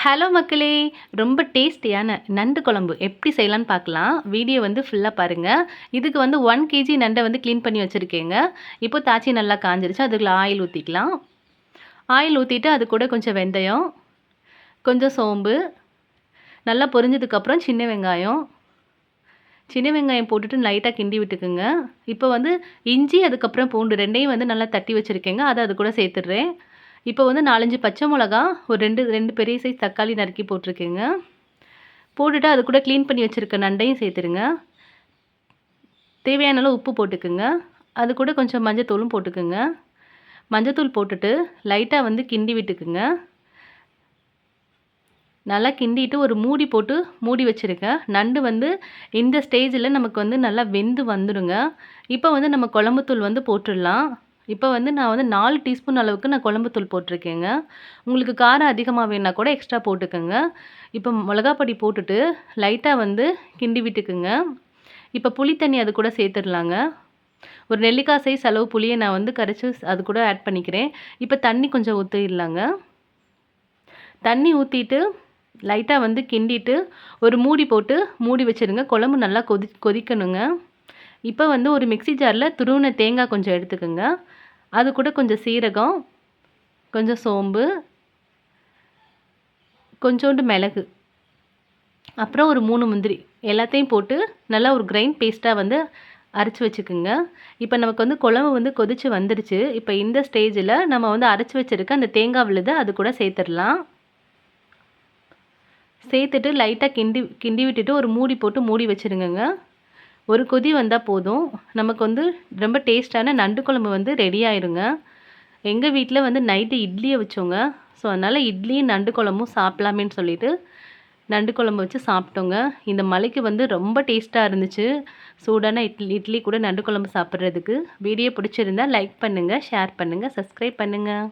Hello மக்களே! ரொம்ப டேஸ்டியான நண்டு குழம்பு எப்படி செய்யலான்னு பார்க்கலாம். வீடியோ வந்து ஃபுல்லா பாருங்க. இதுக்கு வந்து 1 கேஜி நண்ட வந்து கிளீன் பண்ணி வச்சிருக்கேங்க. இப்போ தாச்சி நல்லா காஞ்சிருச்சு. அதுக்குள்ள ஆயில் ஊத்திக்கலாம். ஆயில் ஊத்திட்டு அது கூட கொஞ்சம் வெந்தயம், கொஞ்சம் சோம்பு, நல்லா பொரிஞ்சதுக்கப்புறம் சின்ன வெங்காயம் போட்டுட்டு லைட்டா கிண்டி விட்டுக்குங்க. இப்போ வந்து இஞ்சி, அதுக்கப்புறம் பூண்டு 2யும் வந்து நல்லா தட்டி வச்சிருக்கேங்க. அத அது கூட சேர்த்துடுறேன். இப்போ வந்து 4, 5 பச்சை மிளகா, ஒரு 2 பெரிய சைஸ் தக்காளி நறுக்கி போட்டிருக்கேங்க. போட்டுட்டு அது கூட க்ளீன் பண்ணி வச்சிருக்க நண்டையும் சேர்த்துருங்க. தேவையான அளவு உப்பு போட்டுக்குங்க. அது கூட கொஞ்சம் மஞ்சத்தூளும் போட்டுக்குங்க. மஞ்சத்தூள் போட்டுட்டு லைட்டா வந்து கிண்டி விட்டுக்குங்க. நல்லா கிண்டிட்டு ஒரு மூடி போட்டு மூடி வச்சுருங்க. நண்டு வந்து இந்த ஸ்டேஜில் நமக்கு வந்து நல்லா வெந்து வந்துடுங்க. இப்போ வந்து நம்ம குழம்புத்தூள் வந்து போட்டுடலாம். இப்போ வந்து நான் வந்து 4 டீஸ்பூன் அளவுக்கு நான் குழம்புத்தூள் போட்டிருக்கேங்க. உங்களுக்கு காரம் அதிகமாக வேணுனா கூட எக்ஸ்ட்ரா போட்டுக்கோங்க. இப்போ மிளகா பொடி போட்டுட்டு லைட்டாக வந்து கிண்டி விட்டுக்குங்க. இப்போ புளி தண்ணி அது கூட சேர்த்துடலாங்க. ஒரு நெல்லிக்காய் சைஸ் அளவு புளியை நான் வந்து கரைச்சி அது கூட ஆட் பண்ணிக்கிறேன். இப்போ தண்ணி கொஞ்சம் ஊற்றிடலாங்க. தண்ணி ஊற்றிட்டு லைட்டா வந்து கிண்டிட்டு ஒரு மூடி போட்டு மூடி வச்சுருங்க. குழம்பு நல்லா கொதிக்கணுங்க. இப்போ வந்து ஒரு மிக்ஸி ஜாரில் துருவின தேங்காய் கொஞ்சம் எடுத்துக்கோங்க. அது கூட கொஞ்சம் சீரகம், கொஞ்சம் சோம்பு, கொஞ்சோண்டு மிளகு, அப்புறம் ஒரு 3 முந்திரி எல்லாத்தையும் போட்டு நல்லா ஒரு கிரைண்ட் பேஸ்ட்டாக வந்து அரைச்சி வச்சுக்குங்க. இப்போ நமக்கு வந்து குழம்பு வந்து கொதிச்சு வந்துடுச்சு. இப்போ இந்த ஸ்டேஜில் நம்ம வந்து அரைச்சி வச்சுருக்க அந்த தேங்காய் விழுதை அது கூட சேர்த்துடலாம். சேர்த்துட்டு லைட்டாக கிண்டி விட்டுட்டு ஒரு மூடி போட்டு மூடி வச்சுருங்கங்க. ஒரு கொதி வந்தால் போதும். நமக்கு வந்து ரொம்ப டேஸ்ட்டான நண்டு குழம்பு வந்து ரெடி ஆயிருங்க. எங்கள் வீட்டில் வந்து நைட்டு இட்லியை வச்சோங்க. ஸோ அதனால் இட்லியும் நண்டு குழம்பும் சாப்பிட்லாமேன்னு சொல்லிட்டு நண்டு குழம்பு வச்சு சாப்பிட்டோங்க. இந்த மழைக்கு வந்து ரொம்ப டேஸ்ட்டாக இருந்துச்சு. சூடான இட்லி கூட நண்டு குழம்பு சாப்பிட்றதுக்கு. வீடியோ பிடிச்சிருந்தா லைக் பண்ணுங்கள், ஷேர் பண்ணுங்கள், சப்ஸ்கிரைப் பண்ணுங்கள்.